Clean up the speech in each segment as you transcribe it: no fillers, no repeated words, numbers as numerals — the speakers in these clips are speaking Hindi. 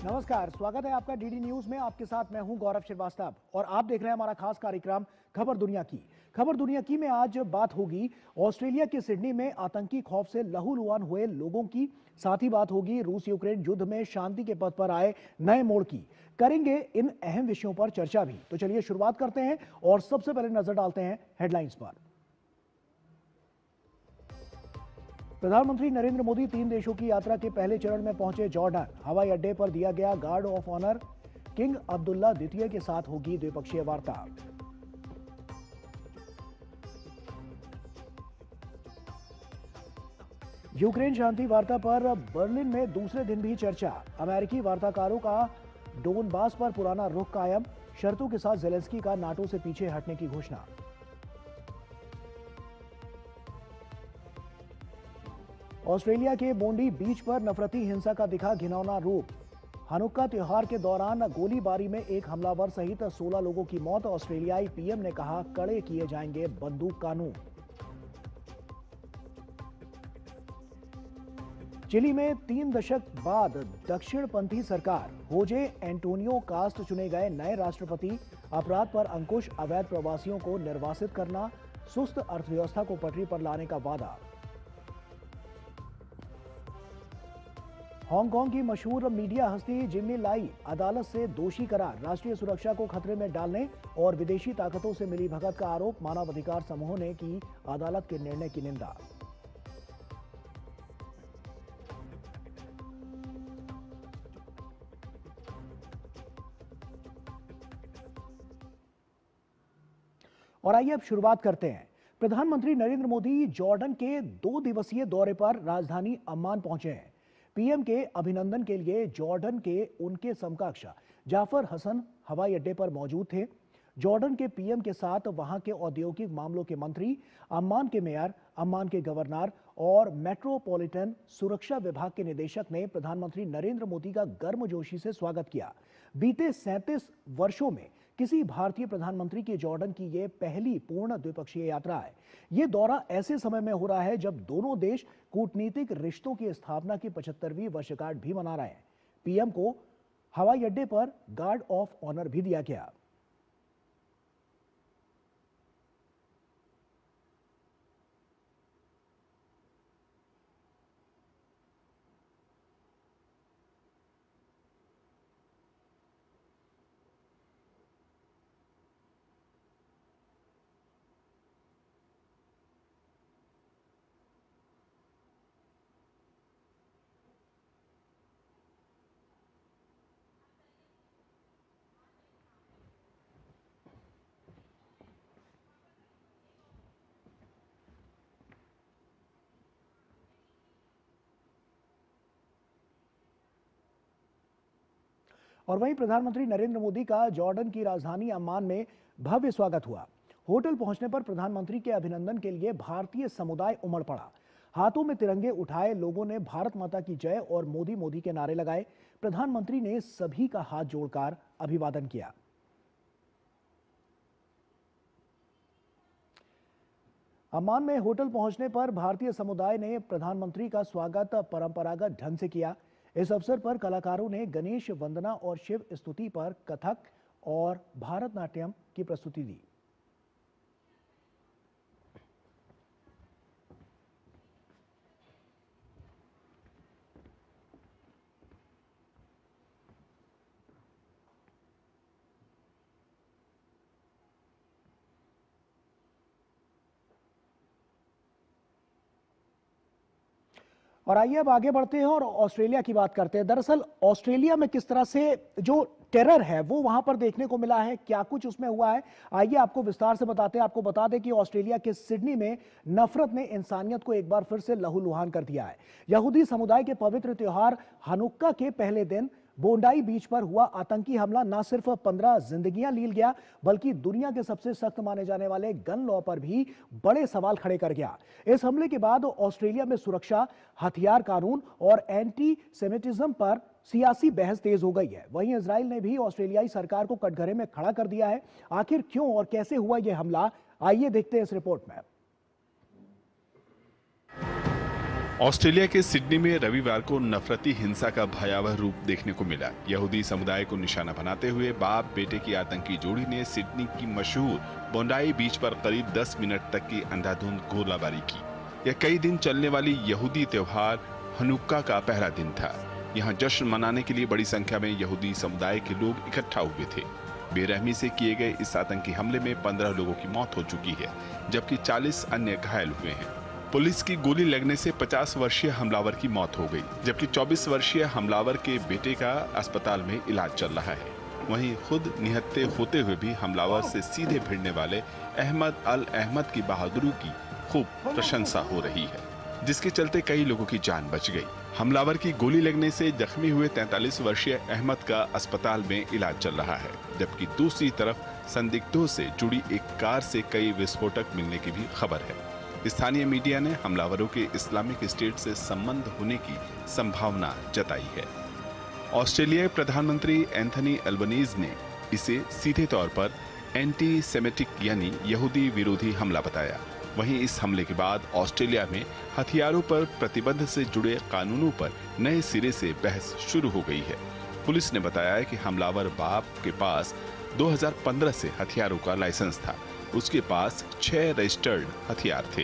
नमस्कार, स्वागत है आपका डीडी न्यूज में। आपके साथ मैं हूं गौरव श्रीवास्तव और आप देख रहे हैं हमारा खास कार्यक्रम खबर दुनिया की। खबर दुनिया की में आज बात होगी ऑस्ट्रेलिया के सिडनी में आतंकी खौफ से लहूलुहान हुए लोगों की। साथ ही बात होगी रूस यूक्रेन युद्ध में शांति के पथ पर आए नए मोड़ की। करेंगे इन अहम विषयों पर चर्चा भी। तो चलिए शुरुआत करते हैं और सबसे पहले नजर डालते हैं हेडलाइंस पर। प्रधानमंत्री नरेंद्र मोदी 3 देशों की यात्रा के पहले चरण में पहुंचे जॉर्डन। हवाई अड्डे पर दिया गया guard of honour. King Abdullah द्वितीय के साथ होगी द्विपक्षीय वार्ता। यूक्रेन शांति वार्ता पर बर्लिन में दूसरे दिन भी चर्चा। अमेरिकी वार्ताकारों का डोनबास पर पुराना रुख कायम। शर्तों के साथ जेलेंस्की का नाटो से पीछे हटने की घोषणा। ऑस्ट्रेलिया के बोंडी बीच पर नफरती हिंसा का दिखा घिनौना रूप। हनुक्का त्योहार के दौरान गोलीबारी में एक हमलावर सहित 16 लोगों की मौत। ऑस्ट्रेलियाई पीएम ने कहा कड़े किए जाएंगे बंदूक कानून। चिली में 3 दशक बाद दक्षिणपंथी सरकार। होजे एंटोनियो कास्ट चुने गए नए राष्ट्रपति। अपराध पर अंकुश, अवैध प्रवासियों को निर्वासित करना, सुस्त अर्थव्यवस्था को पटरी पर लाने का वादा। हांगकांग की मशहूर मीडिया हस्ती जिम्मी लाई अदालत से दोषी करार। राष्ट्रीय सुरक्षा को खतरे में डालने और विदेशी ताकतों से मिली भगत का आरोप। मानवाधिकार समूहों ने की अदालत के निर्णय की निंदा। और आइए अब शुरुआत करते हैं। प्रधानमंत्री नरेंद्र मोदी जॉर्डन के 2 दिवसीय दौरे पर राजधानी अम्मान पहुंचे हैं। पीएम के अभिनंदन के लिए जॉर्डन के उनके समकक्ष जाफर हसन हवाई अड्डे पर मौजूद थे। जॉर्डन के पीएम के साथ वहां के औद्योगिक मामलों के मंत्री, अम्मान के मेयर, अम्मान के गवर्नर और मेट्रोपॉलिटन सुरक्षा विभाग के निदेशक ने प्रधानमंत्री नरेंद्र मोदी का गर्मजोशी से स्वागत किया। बीते 37 वर्षों में किसी भारतीय प्रधानमंत्री की जॉर्डन की यह पहली पूर्ण द्विपक्षीय यात्रा है। यह दौरा ऐसे समय में हो रहा है जब दोनों देश कूटनीतिक रिश्तों की स्थापना की 75वीं वर्षगांठ भी मना रहे हैं। पीएम को हवाई अड्डे पर गार्ड ऑफ ऑनर भी दिया गया। और वहीं प्रधानमंत्री नरेंद्र मोदी का जॉर्डन की राजधानी अम्मान में भव्य स्वागत हुआ। होटल पहुंचने पर प्रधानमंत्री के अभिनंदन के लिए भारतीय समुदाय उमड़ पड़ा। हाथों में तिरंगे उठाए लोगों ने भारत माता की जय और मोदी मोदी के नारे लगाए। प्रधानमंत्री ने सभी का हाथ जोड़कर अभिवादन किया। अम्मान में होटल पहुंचने पर भारतीय समुदाय ने प्रधानमंत्री का स्वागत परंपरागत ढंग से किया। इस अवसर पर कलाकारों ने गणेश वंदना और शिव स्तुति पर कथक और भारतनाट्यम की प्रस्तुति दी। और आइए अब आगे बढ़ते हैं और ऑस्ट्रेलिया की बात करते हैं। दरअसल ऑस्ट्रेलिया में किस तरह से जो टेरर है वो वहां पर देखने को मिला है, क्या कुछ उसमें हुआ है, आइए आपको विस्तार से बताते हैं। आपको बता दें कि ऑस्ट्रेलिया के सिडनी में नफरत ने इंसानियत को एक बार फिर से लहूलुहान कर दिया है। यहूदी समुदाय के पवित्र त्योहार हनुक्का के पहले दिन बोंडाई बीच पर हुआ आतंकी हमला न सिर्फ 15 जिंदगियां लील गया बल्कि दुनिया के सबसे सख्त माने जाने वाले गन लॉ पर भी बड़े सवाल खड़े कर गया। इस हमले के बाद ऑस्ट्रेलिया में सुरक्षा, हथियार कानून और एंटी सेमिटिज्म पर सियासी बहस तेज हो गई है। वहीं इजराइल ने भी ऑस्ट्रेलियाई सरकार को कटघरे में खड़ा कर दिया है। आखिर क्यों और कैसे हुआ यह हमला, आइए देखते हैं इस रिपोर्ट में। ऑस्ट्रेलिया के सिडनी में रविवार को नफरती हिंसा का भयावह रूप देखने को मिला। यहूदी समुदाय को निशाना बनाते हुए बाप बेटे की आतंकी जोड़ी ने सिडनी की मशहूर बोंडाई बीच पर करीब 10 मिनट तक की अंधाधुंध गोलाबारी की। यह कई दिन चलने वाली यहूदी त्योहार हनुक्का का पहला दिन था। यहाँ जश्न मनाने के लिए बड़ी संख्या में यहूदी समुदाय के लोग इकट्ठा हुए थे। बेरहमी से किए गए इस आतंकी हमले में 15 लोगों की मौत हो चुकी है, जबकि 40 अन्य घायल हुए हैं। पुलिस की गोली लगने से 50 वर्षीय हमलावर की मौत हो गई, जबकि 24 वर्षीय हमलावर के बेटे का अस्पताल में इलाज चल रहा है। वहीं खुद निहत्थे होते हुए भी हमलावर से सीधे भिड़ने वाले अहमद अल अहमद की बहादुरी की खूब प्रशंसा हो रही है, जिसके चलते कई लोगों की जान बच गई। हमलावर की गोली लगने से जख्मी हुए 43 वर्षीय अहमद का अस्पताल में इलाज चल रहा है, जबकि दूसरी तरफ संदिग्धों से जुड़ी एक कार से कई विस्फोटक मिलने की भी खबर है। स्थानीय मीडिया ने हमलावरों के इस्लामिक स्टेट से संबंध होने की संभावना जताई है। ऑस्ट्रेलियाई प्रधानमंत्री एंथनी अल्बनीज ने इसे सीधे तौर पर एंटी सेमेटिक यानी यहूदी विरोधी हमला बताया। वहीं इस हमले के बाद ऑस्ट्रेलिया में हथियारों पर प्रतिबंध से जुड़े कानूनों पर नए सिरे से बहस शुरू हो गई है। पुलिस ने बताया कि हमलावर बाप के पास 2015 से हथियारों का लाइसेंस था। उसके पास 6 रजिस्टर्ड हथियार थे।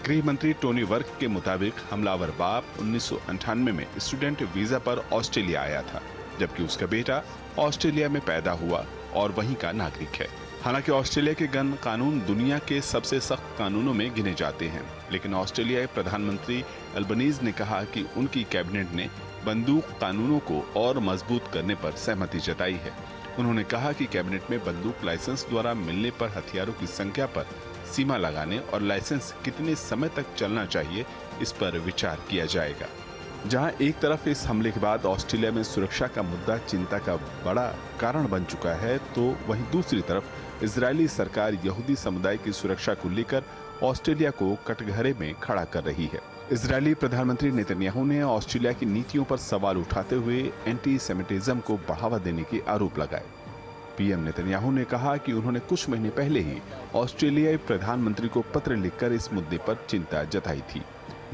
गृह मंत्री टोनी वर्क के मुताबिक हमलावर बाप 1998 में स्टूडेंट वीजा पर ऑस्ट्रेलिया आया था, जबकि उसका बेटा ऑस्ट्रेलिया में पैदा हुआ और वहीं का नागरिक है। हालांकि ऑस्ट्रेलिया के गन कानून दुनिया के सबसे सख्त कानूनों में गिने जाते हैं, लेकिन ऑस्ट्रेलियाई प्रधानमंत्री अल्बनीज ने कहा कि उनकी कैबिनेट ने बंदूक कानूनों को और मजबूत करने पर सहमति जताई है। उन्होंने कहा कि कैबिनेट में बंदूक लाइसेंस द्वारा मिलने पर हथियारों की संख्या पर सीमा लगाने और लाइसेंस कितने समय तक चलना चाहिए, इस पर विचार किया जाएगा। जहां एक तरफ इस हमले के बाद ऑस्ट्रेलिया में सुरक्षा का मुद्दा चिंता का बड़ा कारण बन चुका है, तो वहीं दूसरी तरफ इजरायली सरकार यहूदी समुदाय की सुरक्षा को लेकर ऑस्ट्रेलिया को कटघरे में खड़ा कर रही है। इजरायली प्रधानमंत्री नेतन्याहू ने ऑस्ट्रेलिया की नीतियों पर सवाल उठाते हुए एंटी सेमिटिज्म को बढ़ावा देने के आरोप लगाए। पीएम नेतन्याहू ने कहा कि उन्होंने कुछ महीने पहले ही ऑस्ट्रेलियाई प्रधानमंत्री को पत्र लिखकर इस मुद्दे पर चिंता जताई थी।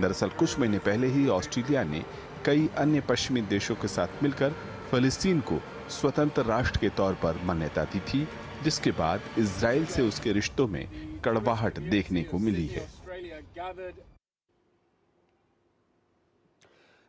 दरअसल कुछ महीने पहले ही ऑस्ट्रेलिया ने कई अन्य पश्चिमी देशों के साथ मिलकर फिलिस्तीन को स्वतंत्र राष्ट्र के तौर पर मान्यता दी थी, जिसके बाद इजराइल से उसके रिश्तों में कड़वाहट देखने को मिली है।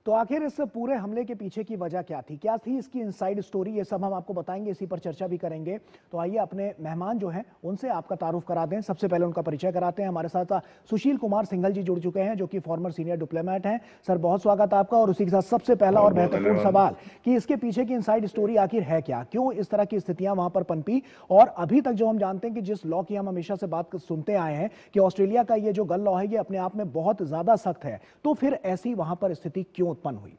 तो आखिर इस पूरे हमले के पीछे की वजह क्या थी, क्या थी इसकी इनसाइड स्टोरी, ये सब हम आपको बताएंगे, इसी पर चर्चा भी करेंगे। तो आइए अपने मेहमान जो हैं उनसे आपका तारुफ करा दें। सबसे पहले उनका परिचय कराते हैं। हमारे साथ सुशील कुमार सिंघल जी जुड़ चुके हैं, जो कि फॉर्मर सीनियर डिप्लोमेट हैं। सर, बहुत स्वागत आपका। और उसी के साथ सबसे पहला और महत्वपूर्ण सवाल कि इसके पीछे की इनसाइड स्टोरी आखिर है क्या, क्यों इस तरह की स्थितियां वहां पर पनपी, और अभी तक जो हम जानते हैं कि जिस लॉ की हम हमेशा से बात सुनते आए हैं कि ऑस्ट्रेलिया का ये जो गन लॉ है ये अपने आप में बहुत ज्यादा सख्त है, तो फिर ऐसी वहां पर स्थिति क्यों उत्पन्न हुई?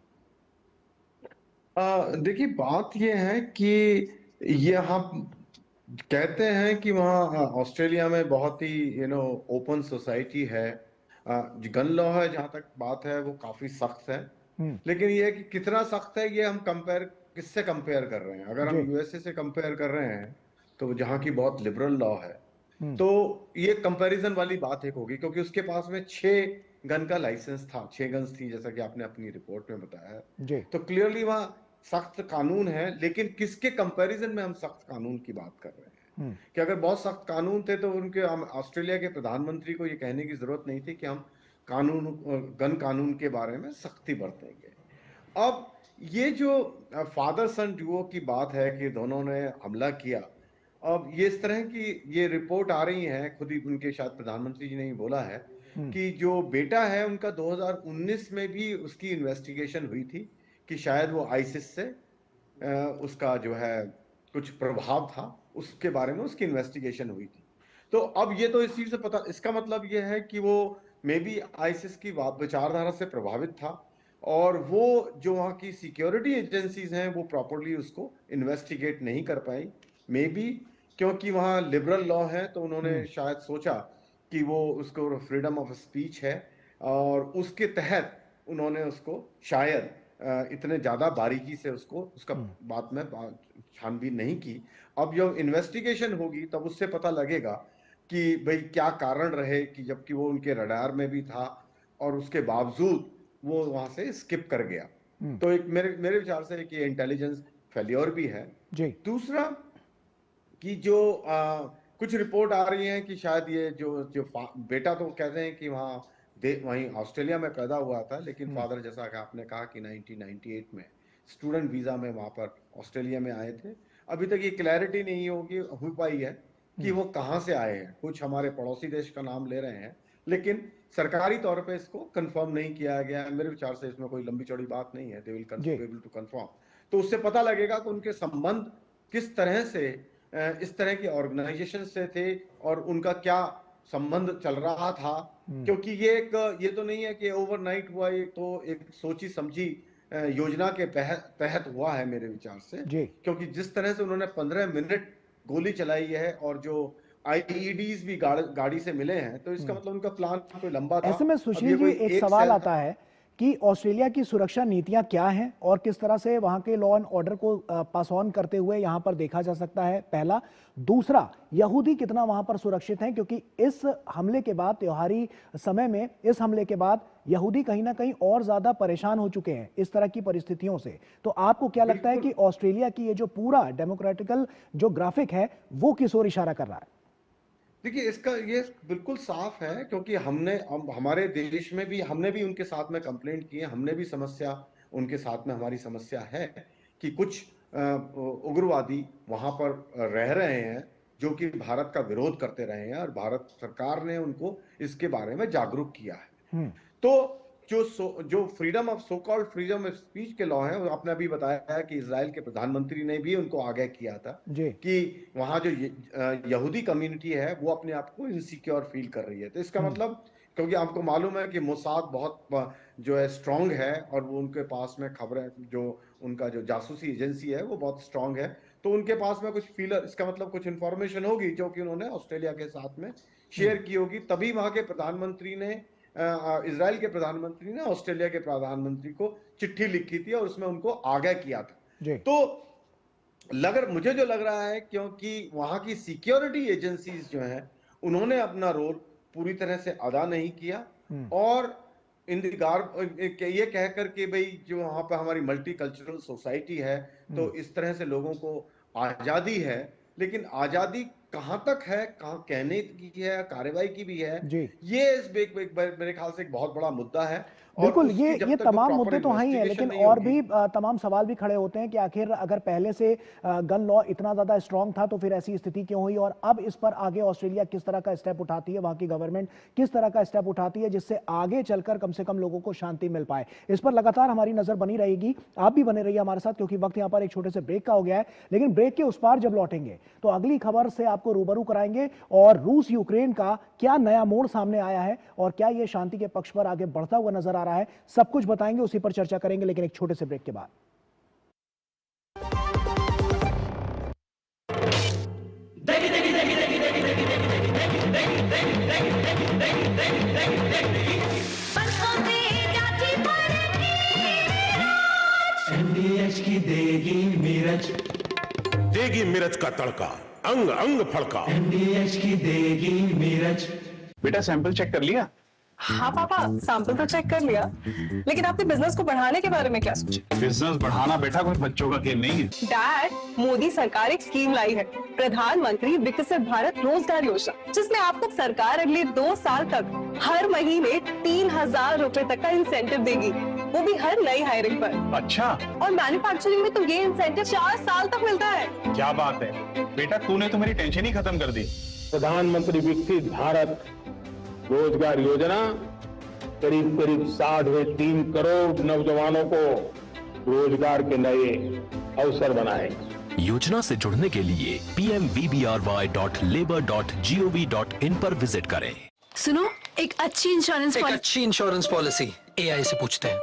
देखिए, बात यह है कि ये हम कहते हैं कि वहाँ ऑस्ट्रेलिया में बहुत ही ओपन सोसाइटी है। गन लॉ है, जहाँ तक बात है वो काफी सख्त है। लेकिन ये है कि कितना सख्त है, ये हम किससे कंपेयर कर रहे हैं। अगर हम यूएसए से कंपेयर कर रहे हैं तो जहाँ की बहुत लिबरल लॉ है, तो ये कंपैरिजन वाली बात एक होगी, क्योंकि उसके पास में 6 गन का लाइसेंस था, 6 गन्स थी, जैसा कि आपने अपनी रिपोर्ट में बताया है। तो क्लियरली वहां सख्त कानून है, लेकिन किसके कंपैरिजन में हम सख्त कानून की बात कर रहे हैं? कि अगर बहुत सख्त कानून थे तो उनके ऑस्ट्रेलिया के प्रधानमंत्री को ये कहने की जरूरत नहीं थी कि हम गन कानून के बारे में सख्ती बरतेंगे। अब ये जो फादर सन डुओ की बात है कि दोनों ने हमला किया, अब ये इस तरह की ये रिपोर्ट आ रही है, खुद ही उनके शायद प्रधानमंत्री जी ने ही बोला है कि जो बेटा है उनका 2019 में भी उसकी इन्वेस्टिगेशन हुई थी कि शायद वो आईसिस से उसका जो है कुछ प्रभाव था, उसके बारे में उसकी इन्वेस्टिगेशन हुई थी। तो अब ये तो इस चीज से पता, इसका मतलब ये है कि वो मे बी आईसिस की विचारधारा से प्रभावित था, और वो जो वहाँ की सिक्योरिटी एजेंसीज हैं वो प्रॉपरली उसको इन्वेस्टिगेट नहीं कर पाई। मे बी क्योंकि वहाँ लिबरल लॉ है, तो उन्होंने शायद सोचा कि वो उसको फ्रीडम ऑफ स्पीच है, और उसके तहत उन्होंने उसको शायद इतने ज्यादा बारीकी से उसका बात में छानबीन नहीं की। अब जब इन्वेस्टिगेशन होगी तब उससे पता लगेगा कि भाई क्या कारण रहे कि जबकि वो उनके रडार में भी था और उसके बावजूद वो वहां से स्किप कर गया। तो एक मेरे मेरे विचार से कि इंटेलिजेंस फेल्योर भी है जी। दूसरा कि जो कुछ रिपोर्ट आ रही है कि शायद ये जो बेटा तो कहते हैं कि वहीं ऑस्ट्रेलिया में पैदा हुआ था, लेकिन फादर जैसा कि आपने कहा कि 1998 में स्टूडेंट वीजा में वहां पर ऑस्ट्रेलिया में आए थे। अभी तक ये क्लैरिटी नहीं हो पाई है कि वो कहाँ से आए हैं। कुछ हमारे पड़ोसी देश का नाम ले रहे हैं, लेकिन सरकारी तौर पे इसको कंफर्म नहीं किया गया है। मेरे विचार से इसमें कोई लंबी चौड़ी बात नहीं है। They will be able to confirm. तो उससे पता लगेगा कि उनके संबंध किस तरह से इस तरह के ऑर्गेनाइजेशन से थे और उनका क्या संबंध चल रहा था। क्योंकि ये तो नहीं है कि ओवरनाइट हुआ, ये तो एक सोची समझी योजना के तहत हुआ है मेरे विचार से। क्योंकि जिस तरह से उन्होंने 15 मिनट गोली चलाई है और जो आईईडीज भी गाड़ी से मिले हैं, तो इसका मतलब उनका प्लान कोई लंबा था। ऐसे में सुशील जी एक सवाल आता है कि ऑस्ट्रेलिया की सुरक्षा नीतियां क्या हैं और किस तरह से वहां के लॉ एंड ऑर्डर को पास ऑन करते हुए यहां पर देखा जा सकता है, पहला। दूसरा, यहूदी कितना वहां पर सुरक्षित हैं, क्योंकि इस हमले के बाद, त्योहारी समय में इस हमले के बाद यहूदी कहीं ना कहीं और ज्यादा परेशान हो चुके हैं इस तरह की परिस्थितियों से। तो आपको क्या लगता है कि ऑस्ट्रेलिया की ये जो पूरा डेमोक्रेटिकल जो ग्राफिक है वो किस ओर इशारा कर रहा है? देखिए, इसका ये बिल्कुल साफ है, क्योंकि हमारे देश में भी हमने भी उनके साथ में कंप्लेंट की है। हमने भी समस्या उनके साथ में हमारी समस्या है कि कुछ उग्रवादी वहां पर रह रहे हैं जो कि भारत का विरोध करते रहे हैं और भारत सरकार ने उनको इसके बारे में जागरूक किया है। तो जो freedom of so called freedom of speech के लॉ है, आपने अभी बताया है कि इजराइल के प्रधानमंत्री ने भी उनको आगाह किया था कि वहां जो यहूदी कम्युनिटी है वो अपने आप को इनसिक्योर फील कर रही है। तो इसका मतलब, क्योंकि आपको मालूम है कि मोसाद बहुत जो है स्ट्रांग है और वो उनके पास में खबरें, जो उनका जो जासूसी एजेंसी है वो बहुत स्ट्रांग है, तो उनके पास में कुछ फीलर, इसका मतलब कुछ इंफॉर्मेशन होगी जो कि उन्होंने ऑस्ट्रेलिया के साथ में शेयर की होगी। तभी वहां के प्रधानमंत्री ने, इजराइल के प्रधानमंत्री ने ऑस्ट्रेलिया के प्रधानमंत्री को चिट्ठी लिखी थी और उसमें उनको आगाह किया था। तो मुझे जो लग रहा है, क्योंकि वहां की सिक्योरिटी एजेंसीज जो हैं उन्होंने अपना रोल पूरी तरह से अदा नहीं किया और ये कहकर के भाई जो वहां पे हमारी मल्टीकल्चरल सोसाइटी है, तो इस तरह से लोगों को आजादी है, लेकिन आजादी कहां तक है, कहां कहने की है, कार्रवाई की भी है, ये मेरे ख्याल से एक बहुत बड़ा मुद्दा है। बिल्कुल, ये तमाम मुद्दे तो हैं ही है, लेकिन और भी तमाम सवाल भी खड़े होते हैं कि आखिर अगर पहले से गन लॉ इतना ज्यादा स्ट्रांग था तो फिर ऐसी स्थिति क्यों हुई, और अब इस पर आगे ऑस्ट्रेलिया किस तरह का स्टेप उठाती है, वहां की गवर्नमेंट किस तरह का स्टेप उठाती है जिससे आगे चलकर कम से कम लोगों को शांति मिल पाए। इस पर लगातार हमारी नजर बनी रहेगी। आप भी बने रहिए हमारे साथ, क्योंकि वक्त यहाँ पर एक छोटे से ब्रेक का हो गया है, लेकिन ब्रेक के उस पार जब लौटेंगे तो अगली खबर से आपको रूबरू कराएंगे और रूस यूक्रेन का क्या नया मोड़ सामने आया है और क्या यह शांति के पक्ष पर आगे बढ़ता हुआ नजर आ रहा है, सब कुछ बताएंगे, उसी पर चर्चा करेंगे, लेकिन एक छोटे से ब्रेक के बाद। एमडीएच की देगी मिर्च का तड़का, अंग अंग फड़का। एमडीएच की देगी मिर्च। बेटा सैंपल चेक कर लिया? हाँ पापा, सैंपल तो चेक कर लिया, लेकिन आपने बिजनेस को बढ़ाने के बारे में क्या सोचा? बिजनेस बढ़ाना बेटा कोई बच्चों का खेल नहीं है। डैड, मोदी सरकार एक स्कीम लाई है, प्रधानमंत्री विकसित भारत रोजगार योजना, जिसमें आपको सरकार अगले 2 साल तक हर महीने 3,000 रुपए तक का इंसेंटिव देगी, वो भी हर नई हायरिंग पर। अच्छा। और मैन्युफैक्चरिंग में तो ये इंसेंटिव 4 साल तक मिलता है। क्या बात है बेटा, तूने तो मेरी टेंशन ही खत्म कर दी। प्रधानमंत्री विकसित भारत रोजगार योजना करीब 3.5 करोड़ नौजवानों को रोजगार के नए अवसर बनाएगी। योजना से जुड़ने के लिए pmvbry.labor.gov.in पर विजिट करें। सुनो, एक अच्छी इंश्योरेंस पॉलिसी एआई से पूछते हैं।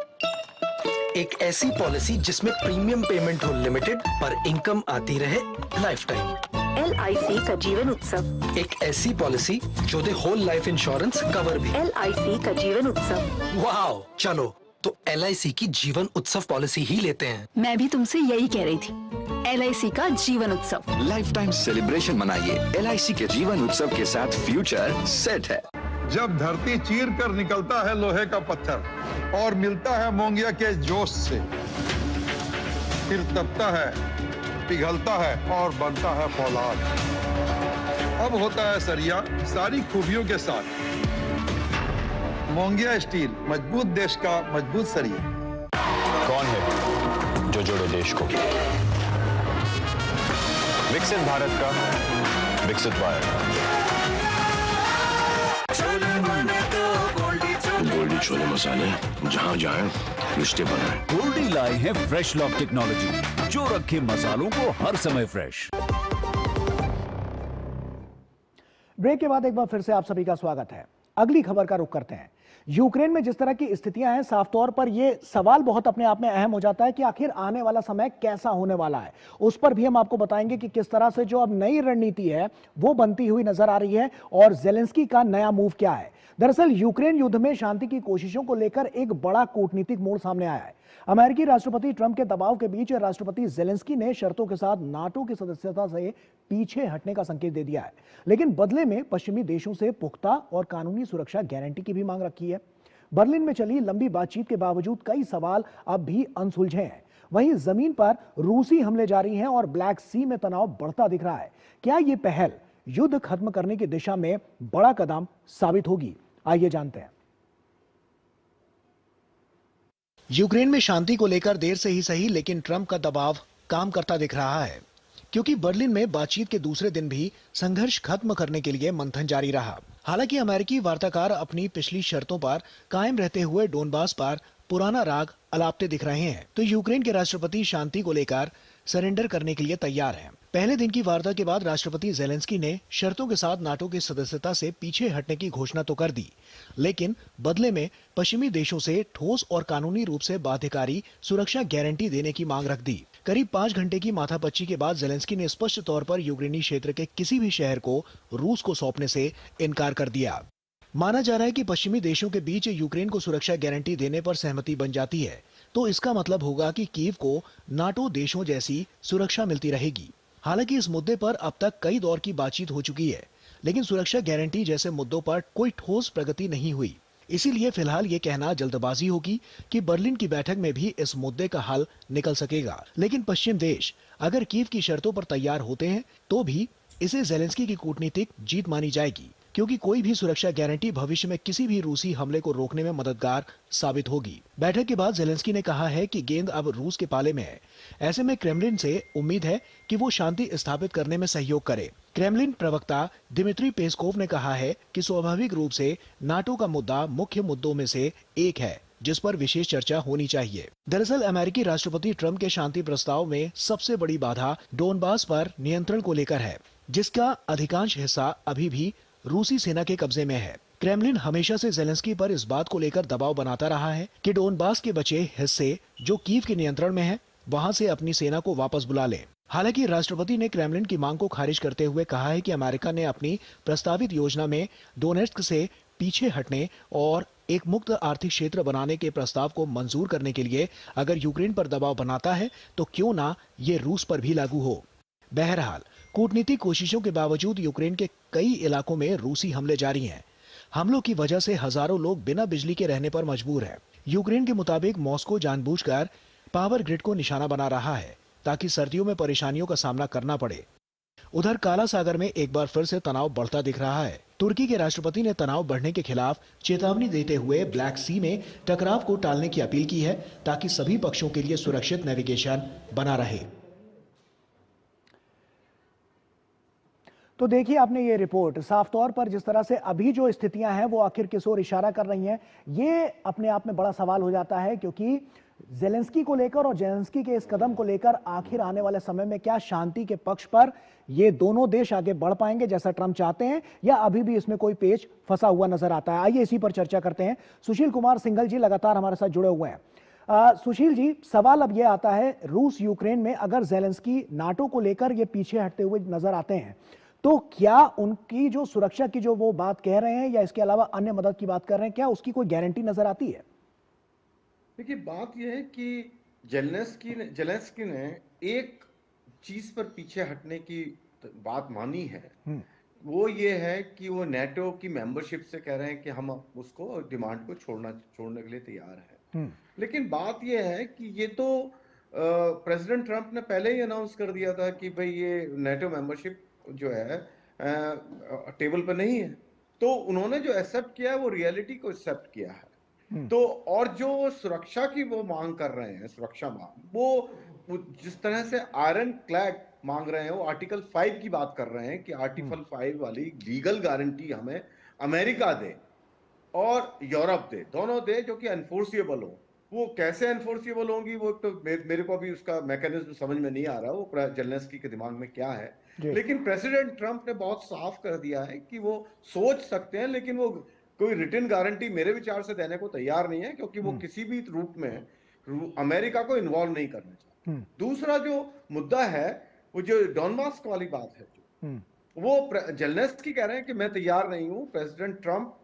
एक ऐसी पॉलिसी जिसमें प्रीमियम पेमेंट हो लिमिटेड पर इनकम आती रहे लाइफ टाइम। LIC का जीवन उत्सव। एक ऐसी पॉलिसी जो दे होल लाइफ इंश्योरेंस कवर भी। LIC का जीवन उत्सव। वाह, चलो तो LIC की जीवन उत्सव पॉलिसी ही लेते हैं। मैं भी तुमसे यही कह रही थी, LIC का Jeevan Utsav. Lifetime celebration मनाइए। LIC के जीवन उत्सव के साथ फ्यूचर सेट है। जब धरती चीर कर निकलता है लोहे का पत्थर और मिलता है मोंगिया के जोश से, फिर तपता है, पिघलता है और बनता है फौलाद। अब होता है सरिया सारी खूबियों के साथ। मोंगिया स्टील, मजबूत देश का मजबूत सरिया। कौन है जो जोड़े देश को? विकसित भारत का विकसित भारत। गोल्डी छोले मसाले, जहाँ जाए रिश्ते बनाए। गोल्डी लाए हैं फ्रेश लॉक टेक्नोलॉजी, जो रखे मसालों को हर समय फ्रेश। ब्रेक के बाद एक बार फिर से आप सभी का स्वागत है। अगली खबर का रुख करते हैं। यूक्रेन में जिस तरह की स्थितियां हैं, साफ तौर पर यह सवाल बहुत अपने आप में अहम हो जाता है कि आखिर आने वाला समय कैसा होने वाला है। उस पर भी हम आपको बताएंगे कि किस तरह से जो अब नई रणनीति है वो बनती हुई नजर आ रही है और जेलेंस्की का नया मूव क्या है। दरअसल यूक्रेन युद्ध में शांति की कोशिशों को लेकर एक बड़ा कूटनीतिक मोड़ सामने आया है। अमेरिकी राष्ट्रपति ट्रंप के दबाव के बीच राष्ट्रपति जेलेंस्की ने शर्तों के साथ नाटो की सदस्यता से पीछे हटने का संकेत दे दिया है, लेकिन बदले में पश्चिमी देशों से पुख्ता और कानूनी सुरक्षा गारंटी की भी मांग रखी है। बर्लिन में चली लंबी बातचीत के बावजूद कई सवाल अब भी अनसुलझे हैं। वहीं जमीन पर रूसी हमले जारी हैं और ब्लैक सी में तनाव बढ़ता दिख रहा है। क्या ये पहल युद्ध खत्म करने की दिशा में बड़ा कदम साबित होगी? आइए जानते हैं। यूक्रेन में शांति को लेकर देर से ही सही, लेकिन ट्रंप का दबाव काम करता दिख रहा है, क्योंकि बर्लिन में बातचीत के दूसरे दिन भी संघर्ष खत्म करने के लिए मंथन जारी रहा। हालांकि अमेरिकी वार्ताकार अपनी पिछली शर्तों पर कायम रहते हुए डोनबास पर पुराना राग अलापते दिख रहे हैं, तो यूक्रेन के राष्ट्रपति शांति को लेकर सरेंडर करने के लिए तैयार हैं। पहले दिन की वार्ता के बाद राष्ट्रपति जेलेंस्की ने शर्तों के साथ नाटो की सदस्यता से पीछे हटने की घोषणा तो कर दी, लेकिन बदले में पश्चिमी देशों से ठोस और कानूनी रूप से बाध्यकारी सुरक्षा गारंटी देने की मांग रख दी। करीब 5 घंटे की माथापच्ची के बाद जेलेंस्की ने स्पष्ट तौर पर यूक्रेनी क्षेत्र के किसी भी शहर को रूस को सौंपने से इनकार कर दिया। माना जा रहा है कि पश्चिमी देशों के बीच यूक्रेन को सुरक्षा गारंटी देने पर सहमति बन जाती है तो इसका मतलब होगा कि कीव को नाटो देशों जैसी सुरक्षा मिलती रहेगी। हालांकि इस मुद्दे पर अब तक कई दौर की बातचीत हो चुकी है, लेकिन सुरक्षा गारंटी जैसे मुद्दों पर कोई ठोस प्रगति नहीं हुई। इसीलिए फिलहाल ये कहना जल्दबाजी होगी कि बर्लिन की बैठक में भी इस मुद्दे का हल निकल सकेगा। लेकिन पश्चिम देश अगर कीव की शर्तों पर तैयार होते हैं तो भी इसे जेलेंस्की की कूटनीतिक जीत मानी जाएगी, क्योंकि कोई भी सुरक्षा गारंटी भविष्य में किसी भी रूसी हमले को रोकने में मददगार साबित होगी। बैठक के बाद जेलेंस्की ने कहा है कि गेंद अब रूस के पाले में है। ऐसे में क्रेमलिन से उम्मीद है कि वो शांति स्थापित करने में सहयोग करे। क्रेमलिन प्रवक्ता दिमित्री पेस्कोव ने कहा है कि स्वाभाविक रूप से नाटो का मुद्दा मुख्य मुद्दों में से एक है जिस पर विशेष चर्चा होनी चाहिए। दरअसल अमेरिकी राष्ट्रपति ट्रंप के शांति प्रस्ताव में सबसे बड़ी बाधा डोनबास पर नियंत्रण को लेकर है, जिसका अधिकांश हिस्सा अभी भी रूसी सेना के कब्जे में है। क्रेमलिन हमेशा से जेलेंस्की पर इस बात को लेकर दबाव बनाता रहा है कि डोनबास के बचे हिस्से जो कीव के नियंत्रण में है वहां से अपनी सेना को वापस बुला ले। हालांकि राष्ट्रपति ने क्रेमलिन की मांग को खारिज करते हुए कहा है कि अमेरिका ने अपनी प्रस्तावित योजना में डोनेट्स्क से पीछे हटने और एक मुक्त आर्थिक क्षेत्र बनाने के प्रस्ताव को मंजूर करने के लिए अगर यूक्रेन पर दबाव बनाता है तो क्यों ना ये रूस पर भी लागू हो। बहरहाल कूटनीतिक कोशिशों के बावजूद यूक्रेन के कई इलाकों में रूसी हमले जारी हैं। हमलों की वजह से हजारों लोग बिना बिजली के रहने पर मजबूर हैं। यूक्रेन के मुताबिक मॉस्को जानबूझकर पावर ग्रिड को निशाना बना रहा है ताकि सर्दियों में परेशानियों का सामना करना पड़े। उधर काला सागर में एक बार फिर से तनाव बढ़ता दिख रहा है। तुर्की के राष्ट्रपति ने तनाव बढ़ने के खिलाफ चेतावनी देते हुए ब्लैक सी में टकराव को टालने की अपील की है ताकि सभी पक्षों के लिए सुरक्षित नेविगेशन बना रहे। तो देखिए आपने ये रिपोर्ट, साफ तौर पर जिस तरह से अभी जो स्थितियां हैं वो आखिर किस ओर इशारा कर रही हैं, ये अपने आप में बड़ा सवाल हो जाता है, क्योंकि जेलेंस्की को लेकर और जेलेंस्की के इस कदम को लेकर आखिर आने वाले समय में क्या शांति के पक्ष पर ये दोनों देश आगे बढ़ पाएंगे जैसा ट्रंप चाहते हैं, या अभी भी इसमें कोई पेच फंसा हुआ नजर आता है। आइए इसी पर चर्चा करते हैं। सुशील कुमार सिंघल जी लगातार हमारे साथ जुड़े हुए हैं। सुशील जी, सवाल अब यह आता है, रूस यूक्रेन में अगर जेलेंस्की नाटो को लेकर ये पीछे हटते हुए नजर आते हैं तो क्या उनकी जो सुरक्षा की जो वो बात कह रहे हैं या इसके अलावा अन्य मदद की बात कर रहे हैं, क्या उसकी कोई गारंटी नजर आती है? देखिए, बात यह है कि जेलेंस्की ने एक चीज पर पीछे हटने की बात मानी है, वो ये है कि वो नेटो की मेंबरशिप से कह रहे हैं कि हम उसको डिमांड को छोड़ने के लिए तैयार है। लेकिन बात ये है कि ये तो प्रेसिडेंट ट्रंप ने पहले ही अनाउंस कर दिया था कि भाई ये नेटो मेंबरशिप जो है टेबल पर नहीं है। तो उन्होंने जो एक्सेप्ट किया है वो रियलिटी को एक्सेप्ट किया है। तो और जो सुरक्षा की वो मांग कर रहे हैं, सुरक्षा मांग, वो जिस तरह से आयरन क्लैड मांग रहे हैं, वो आर्टिकल 5 की बात कर रहे हैं कि आर्टिकल 5 वाली लीगल गारंटी हमें अमेरिका दे और यूरोप दे, दोनों दे, जो कि एनफोर्सिएबल हो। वो कैसे एनफोर्सिएबल होंगी वो तो मेरे को भी उसका मैकेनिज्म समझ में नहीं आ रहा, वो जेलेंस्की के दिमाग में क्या है। लेकिन प्रेसिडेंट ट्रंप ने बहुत साफ कर दिया है कि वो सोच सकते हैं, लेकिन वो कोई रिटन गारंटी मेरे विचार से देने को तैयार नहीं है, क्योंकि वो किसी भी रूप में अमेरिका को इन्वॉल्व नहीं करना चाहते। दूसरा जो मुद्दा है वो जो डॉनबास वाली बात है, वो जेलेंस्की कह रहे हैं कि मैं तैयार नहीं हूं। प्रेसिडेंट ट्रंप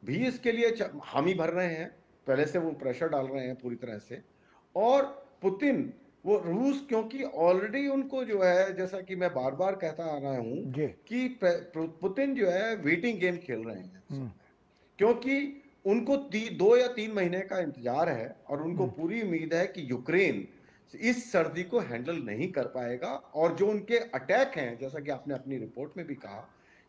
भी इसके लिए हामी भर रहे हैं, पहले से वो प्रेशर डाल रहे हैं पूरी तरह से। और पुतिन, वो रूस, क्योंकि ऑलरेडी उनको जो है, जैसा कि मैं बार बार कहता आ रहा हूं कि पुतिन जो है वेटिंग गेम खेल रहे हैं, क्योंकि उनको 2 या 3 महीने का इंतजार है और उनको पूरी उम्मीद है कि यूक्रेन इस सर्दी को हैंडल नहीं कर पाएगा। और जो उनके अटैक हैं, जैसा कि आपने अपनी रिपोर्ट में भी कहा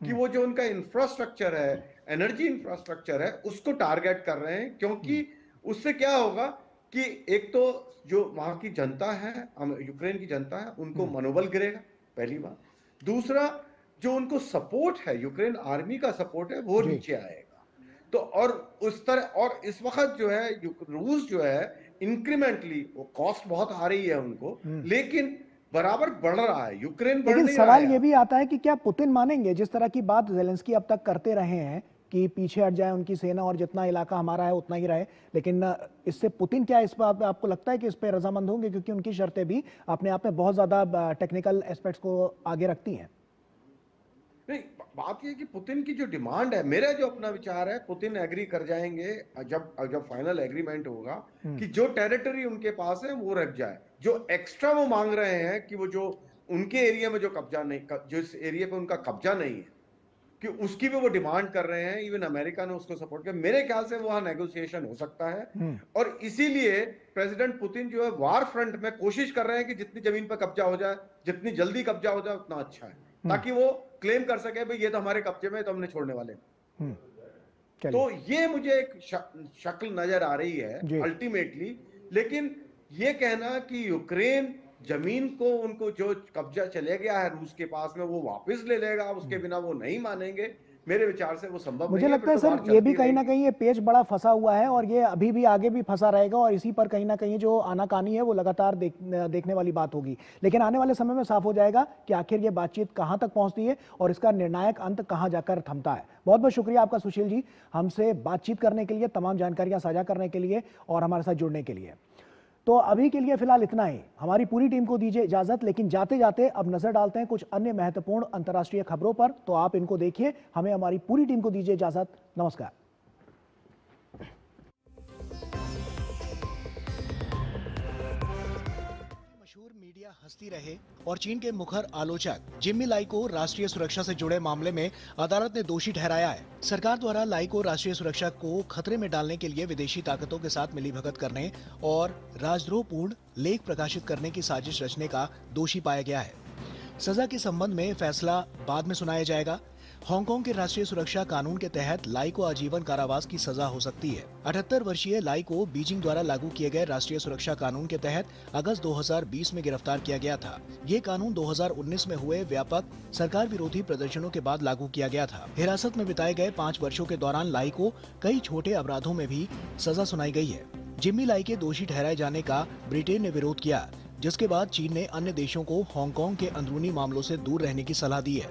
कि वो जो उनका इंफ्रास्ट्रक्चर है, एनर्जी इंफ्रास्ट्रक्चर है, उसको टारगेट कर रहे हैं। क्योंकि उससे क्या होगा कि एक तो जो वहां की जनता है, यूक्रेन की जनता है, उनको मनोबल गिरेगा, पहली बात। दूसरा, जो उनको सपोर्ट है, यूक्रेन आर्मी का सपोर्ट है, वो नीचे आएगा। तो और उस तरह, और इस वक्त जो है रूस जो है इंक्रीमेंटली, वो कॉस्ट बहुत आ रही है उनको, लेकिन बराबर बढ़ रहा है, यूक्रेन बढ़ नहीं रहा है। लेकिन सवाल ये भी आता है कि क्या पुतिन मानेंगे, जिस तरह की बात जेलेंस्की अब तक करते रहे हैं कि पीछे हट जाए उनकी सेना और जितना इलाका हमारा है उतना ही रहे, लेकिन इससे पुतिन क्या इस पर आपको लगता है कि इस पर रजामंद होंगे, क्योंकि उनकी शर्तें भी अपने आप में बहुत ज्यादा टेक्निकल एस्पेक्ट्स को आगे रखती हैं? नहीं, बात यह कि पुतिन की जो डिमांड है, मेरा जो अपना विचार है, पुतिन एग्री कर जाएंगे जब फाइनल एग्रीमेंट होगा कि जो टेरिटरी उनके पास है वो रख जाए। जो एक्स्ट्रा वो मांग रहे हैं कि वो जो उनके एरिया में जो कब्जा नहीं, जिस एरिया पे उनका कब्जा नहीं है, कि उसकी भी वो डिमांड कर रहे हैं। इवन अमेरिका ने उसको सपोर्ट किया। मेरे ख्याल से वहां नेगोशिएशन हो सकता है, और इसीलिए प्रेसिडेंट पुतिन जो है वार फ्रंट में कोशिश कर रहे हैं कि जितनी जमीन पर कब्जा हो जाए, जितनी जल्दी कब्जा हो जाए, उतना अच्छा है, ताकि वो क्लेम कर सके भाई ये तो हमारे कब्जे में, तो हमने छोड़ने वाले। तो ये मुझे एक शक्ल नजर आ रही है अल्टीमेटली। लेकिन ये कहना कि यूक्रेन जमीन को, उनको जो कब्जा चले गया है रूस के पास में, वो वापस ले लेगा, उसके बिना वो नहीं मानेंगे, मेरे विचार से वो संभव नहीं है। मुझे लगता है सर ये भी कहीं ना कहीं ये पेच बड़ा फंसा हुआ है, और ये अभी भी आगे भी फंसा रहेगा, और इसी पर कहीं ना कहीं जो आनाकानी है वो लगातार देखने वाली बात होगी। लेकिन आने वाले समय में साफ हो जाएगा कि आखिर ये बातचीत कहां तक पहुंचती है और इसका निर्णायक अंत कहां जाकर थमता है। बहुत बहुत शुक्रिया आपका सुशील जी, हमसे बातचीत करने के लिए, तमाम जानकारियां साझा करने के लिए और हमारे साथ जुड़ने के लिए। तो अभी के लिए फिलहाल इतना ही। हमारी पूरी टीम को दीजिए इजाजत, लेकिन जाते जाते अब नजर डालते हैं कुछ अन्य महत्वपूर्ण अंतर्राष्ट्रीय खबरों पर, तो आप इनको देखिए। हमें हमारी पूरी टीम को दीजिए इजाजत। नमस्कार। मशहूर मीडिया हस्ती रहे और चीन के मुखर आलोचक जिम्मी लाई को राष्ट्रीय सुरक्षा से जुड़े मामले में अदालत ने दोषी ठहराया है। सरकार द्वारा लाई को राष्ट्रीय सुरक्षा को खतरे में डालने के लिए विदेशी ताकतों के साथ मिलीभगत करने और राजद्रोहपूर्ण लेख प्रकाशित करने की साजिश रचने का दोषी पाया गया है। सजा के संबंध में फैसला बाद में सुनाया जाएगा। हांगकांग के राष्ट्रीय सुरक्षा कानून के तहत लाई को आजीवन कारावास की सजा हो सकती है। 78 वर्षीय लाई को बीजिंग द्वारा लागू किए गए राष्ट्रीय सुरक्षा कानून के तहत अगस्त 2020 में गिरफ्तार किया गया था। ये कानून 2019 में हुए व्यापक सरकार विरोधी प्रदर्शनों के बाद लागू किया गया था। हिरासत में बिताए गए 5 वर्षों के दौरान लाई को कई छोटे अपराधों में भी सजा सुनाई गई है। जिम्मी लाई के दोषी ठहराए जाने का ब्रिटेन ने विरोध किया, जिसके बाद चीन ने अन्य देशों को हांगकांग के अंदरूनी मामलों से दूर रहने की सलाह दी है।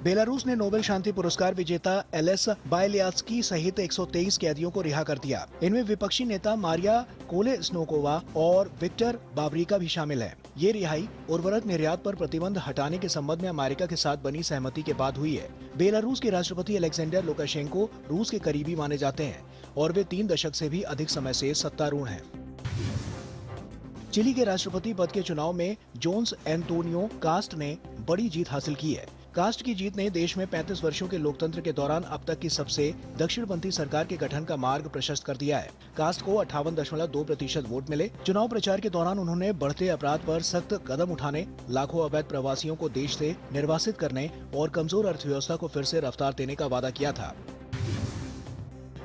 बेलारूस ने नोबेल शांति पुरस्कार विजेता एलेस बायलियात्स्की सहित 123 कैदियों को रिहा कर दिया। इनमें विपक्षी नेता मारिया कोलेस्नोकोवा और विक्टर बाबरिका भी शामिल हैं। ये रिहाई उर्वरक निर्यात पर प्रतिबंध हटाने के संबंध में अमेरिका के साथ बनी सहमति के बाद हुई है। बेलारूस के राष्ट्रपति अलेक्जेंडर लुकाशेंको रूस के करीबी माने जाते हैं और वे 3 दशक से भी अधिक समय से सत्तारूढ़ हैं। चिली के राष्ट्रपति पद के चुनाव में जोन्स एंटोनियो कास्ट ने बड़ी जीत हासिल की है। कास्ट की जीत ने देश में 35 वर्षों के लोकतंत्र के दौरान अब तक की सबसे दक्षिणपंथी सरकार के गठन का मार्ग प्रशस्त कर दिया है। कास्ट को 58.2% वोट मिले। चुनाव प्रचार के दौरान उन्होंने बढ़ते अपराध पर सख्त कदम उठाने, लाखों अवैध प्रवासियों को देश से निर्वासित करने और कमजोर अर्थव्यवस्था को फिर से रफ्तार देने का वादा किया था।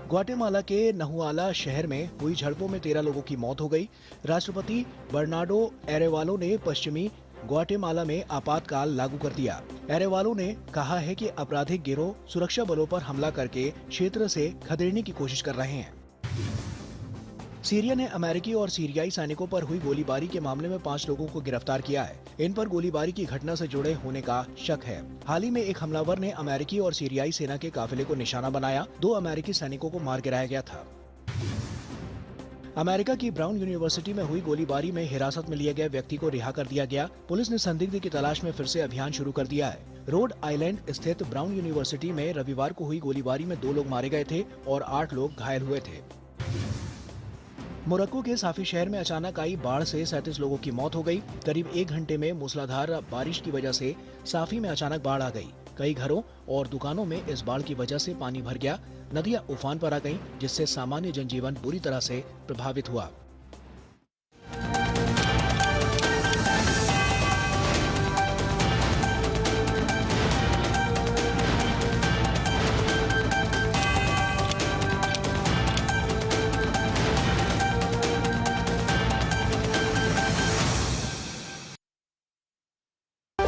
ग्वाटेमाला के नहुआला शहर में हुई झड़पों में 13 लोगों की मौत हो गई। राष्ट्रपति बर्नार्डो एरेवालो ने पश्चिमी ग्वाटेमाला में आपातकाल लागू कर दिया। एरेवालो ने कहा है कि आपराधिक गिरोह सुरक्षा बलों पर हमला करके क्षेत्र से खदेड़ने की कोशिश कर रहे हैं। सीरिया ने अमेरिकी और सीरियाई सैनिकों पर हुई गोलीबारी के मामले में 5 लोगों को गिरफ्तार किया है। इन पर गोलीबारी की घटना से जुड़े होने का शक है। हाल ही में एक हमलावर ने अमेरिकी और सीरियाई सेना के काफिले को निशाना बनाया। 2 अमेरिकी सैनिकों को मार गिराया गया था। अमेरिका की ब्राउन यूनिवर्सिटी में हुई गोलीबारी में हिरासत में लिए गए व्यक्ति को रिहा कर दिया गया। पुलिस ने संदिग्ध की तलाश में फिर से अभियान शुरू कर दिया है। रोड आइलैंड स्थित ब्राउन यूनिवर्सिटी में रविवार को हुई गोलीबारी में 2 लोग मारे गए थे और 8 लोग घायल हुए थे। मोरक्को के साफी शहर में अचानक आई बाढ़ से 37 लोगों की मौत हो गई। करीब 1 घंटे में मूसलाधार बारिश की वजह से साफी में अचानक बाढ़ आ गई। कई घरों और दुकानों में इस बाढ़ की वजह से पानी भर गया। नदियां उफान पर आ गईं, जिससे सामान्य जनजीवन बुरी तरह से प्रभावित हुआ।